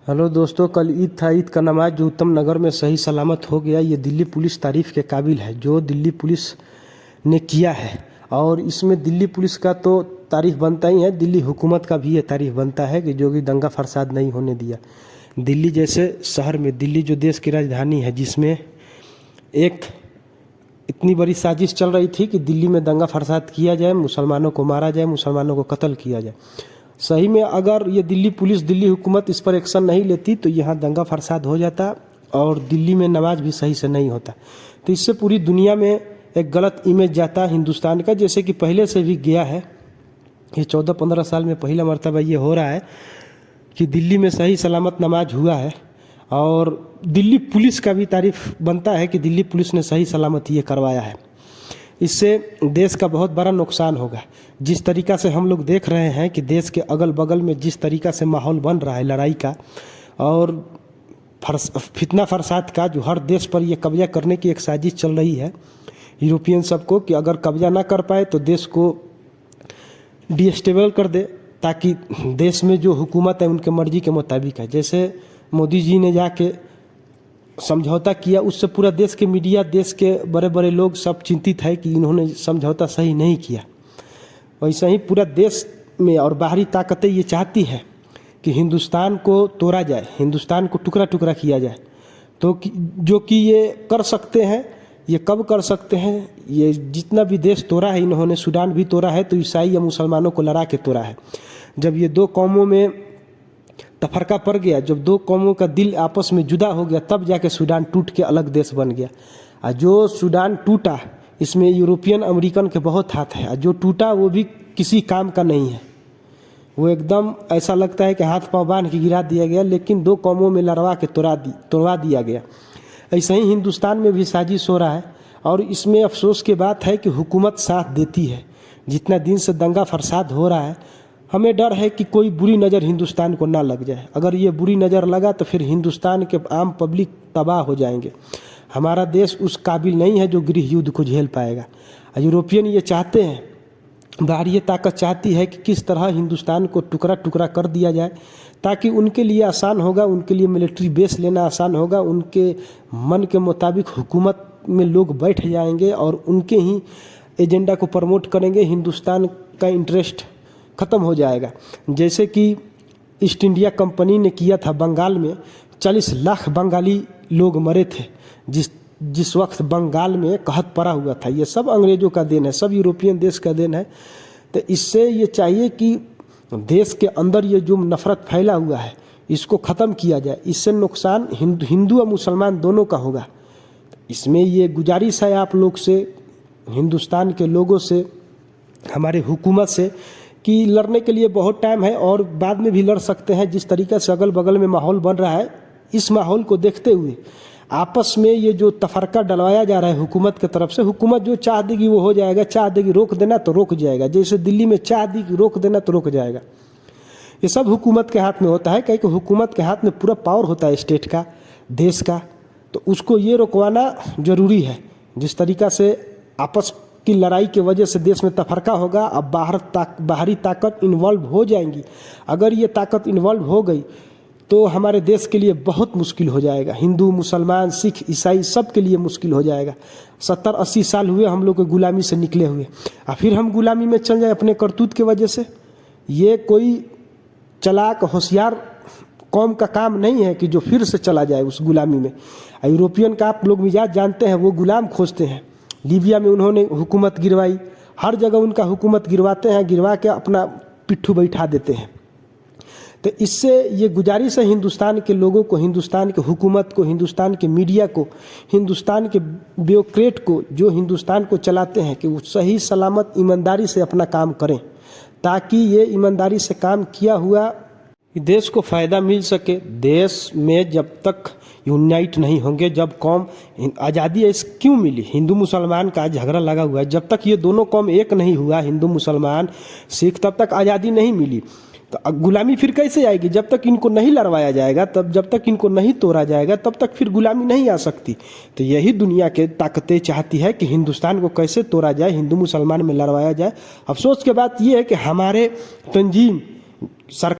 Hello दोस्तों, कल ईद था। ईद का नमाज जो उत्तम नगर में सही सलामत हो गया, ये दिल्ली पुलिस तारीफ़ के काबिल है जो दिल्ली पुलिस ने किया है। और इसमें दिल्ली पुलिस का तो तारीफ़ बनता ही है, दिल्ली हुकूमत का भी ये तारीफ़ बनता है कि जो कि दंगा फसाद नहीं होने दिया। दिल्ली जैसे शहर में, दिल्ली जो देश की राजधानी है, जिसमें एक इतनी बड़ी साजिश चल रही थी कि दिल्ली में दंगा फसाद किया जाए, मुसलमानों को मारा जाए, मुसलमानों को कत्ल किया जाए। सही में अगर ये दिल्ली पुलिस, दिल्ली हुकूमत इस पर एक्शन नहीं लेती तो यहाँ दंगा फसाद हो जाता और दिल्ली में नमाज भी सही से नहीं होता। तो इससे पूरी दुनिया में एक गलत इमेज जाता हिंदुस्तान का, जैसे कि पहले से भी गया है। ये 14-15 साल में पहला मर्तबा ये हो रहा है कि दिल्ली में सही सलामत नमाज हुआ है। और दिल्ली पुलिस का भी तारीफ़ बनता है कि दिल्ली पुलिस ने सही सलामत ये करवाया है। इससे देश का बहुत बड़ा नुकसान होगा। जिस तरीक़ा से हम लोग देख रहे हैं कि देश के अगल बगल में जिस तरीक़ा से माहौल बन रहा है लड़ाई का और फितना फसाद का, जो हर देश पर यह कब्जा करने की एक साजिश चल रही है यूरोपियन सबको, कि अगर कब्जा ना कर पाए तो देश को डिस्टेबल कर दे, ताकि देश में जो हुकूमत है उनके मर्जी के मुताबिक है। जैसे मोदी जी ने जाके समझौता किया, उससे पूरा देश के मीडिया, देश के बड़े बड़े लोग सब चिंतित है कि इन्होंने समझौता सही नहीं किया। वैसे ही पूरा देश में और बाहरी ताकतें ये चाहती हैं कि हिंदुस्तान को तोड़ा जाए, हिंदुस्तान को टुकड़ा टुकड़ा किया जाए। तो जो कि ये कर सकते हैं, ये कब कर सकते हैं? ये जितना भी देश तोड़ा है इन्होंने, सूडान भी तोड़ा है तो ईसाई या मुसलमानों को लड़ा के तोड़ा है। जब ये दो कौमों में तफरका पड़ गया, जब दो कौमों का दिल आपस में जुदा हो गया, तब जाके सूडान टूट के अलग देश बन गया। और जो सूडान टूटा इसमें यूरोपियन अमेरिकन के बहुत हाथ है, और जो टूटा वो भी किसी काम का नहीं है। वो एकदम ऐसा लगता है कि हाथ पांव बांध के गिरा दिया गया, लेकिन दो कौमों में लड़वा के तोड़वा दिया गया। ऐसे ही हिंदुस्तान में भी साजिश हो रहा है। और इसमें अफसोस की बात है कि हुकूमत साथ देती है। जितना दिन से दंगा फसाद हो रहा है, हमें डर है कि कोई बुरी नज़र हिंदुस्तान को ना लग जाए। अगर ये बुरी नज़र लगा तो फिर हिंदुस्तान के आम पब्लिक तबाह हो जाएंगे। हमारा देश उस काबिल नहीं है जो गृह युद्ध को झेल पाएगा। यूरोपियन ये चाहते हैं, बाहरी ताकत चाहती है कि किस तरह हिंदुस्तान को टुकड़ा टुकड़ा कर दिया जाए, ताकि उनके लिए आसान होगा, उनके लिए मिलिट्री बेस लेना आसान होगा, उनके मन के मुताबिक हुकूमत में लोग बैठ जाएंगे और उनके ही एजेंडा को प्रमोट करेंगे। हिंदुस्तान का इंटरेस्ट ख़त्म हो जाएगा। जैसे कि ईस्ट इंडिया कंपनी ने किया था बंगाल में, 40 लाख बंगाली लोग मरे थे जिस वक्त बंगाल में कहत पड़ा हुआ था। ये सब अंग्रेज़ों का देन है, सब यूरोपियन देश का देन है। तो इससे ये चाहिए कि देश के अंदर ये जो नफ़रत फैला हुआ है इसको ख़त्म किया जाए। इससे नुकसान हिंदू और मुसलमान दोनों का होगा। इसमें ये गुजारिश है आप लोग से, हिंदुस्तान के लोगों से, हमारे हुकूमत से, कि लड़ने के लिए बहुत टाइम है और बाद में भी लड़ सकते हैं। जिस तरीक़े से अगल बगल में माहौल बन रहा है, इस माहौल को देखते हुए आपस में ये जो तफरका डलवाया जा रहा है हुकूमत की तरफ से, हुकूमत जो चाह देगी वो हो जाएगा, चाह देगी रोक देना तो रोक जाएगा। जैसे दिल्ली में चाह दी कि रोक देना तो रोक जाएगा। ये सब हुकूमत के हाथ में होता है, क्योंकि हुकूमत के हाथ में पूरा पावर होता है स्टेट का, देश का। तो उसको ये रोकवाना ज़रूरी है। जिस तरीक़ा से आपस की लड़ाई की वजह से देश में तफरका होगा, अब बाहरी ताकत इन्वॉल्व हो जाएंगी। अगर ये ताकत इन्वॉल्व हो गई तो हमारे देश के लिए बहुत मुश्किल हो जाएगा। हिंदू, मुसलमान, सिख, ईसाई सब के लिए मुश्किल हो जाएगा। 70-80 साल हुए हम लोग को गुलामी से निकले हुए, और फिर हम गुलामी में चल जाए अपने करतूत की वजह से। ये कोई चालाक होशियार कौम का काम नहीं है कि जो फिर से चला जाए उस गुलामी में। यूरोपियन का आप लोग मिजाज जानते हैं, वो गुलाम खोजते हैं। लीबिया में उन्होंने हुकूमत गिरवाई, हर जगह उनका हुकूमत गिरवाते हैं, गिरवा के अपना पिट्ठू बैठा देते हैं। तो इससे ये गुजारिश है हिंदुस्तान के लोगों को, हिंदुस्तान के हुकूमत को, हिंदुस्तान के मीडिया को, हिंदुस्तान के ब्यूरोक्रेट को, जो हिंदुस्तान को चलाते हैं, कि वो सही सलामत ईमानदारी से अपना काम करें, ताकि ये ईमानदारी से काम किया हुआ देश को फ़ायदा मिल सके। देश में जब तक यूनाइट नहीं होंगे, जब कौम आज़ादी ऐसे क्यों मिली, हिंदू मुसलमान का झगड़ा लगा हुआ है, जब तक ये दोनों कौम एक नहीं हुआ, हिंदू मुसलमान सिख, तब तक आज़ादी नहीं मिली। तो गुलामी फिर कैसे आएगी? जब तक इनको नहीं लड़वाया जाएगा, तब जब तक इनको नहीं तोड़ा जाएगा, तब तक फिर गुलामी नहीं आ सकती। तो यही दुनिया के ताकतें चाहती है कि हिंदुस्तान को कैसे तोड़ा जाए, हिंदू मुसलमान में लड़वाया जाए। अफसोस की बात यह है कि हमारे तंजीम सरकार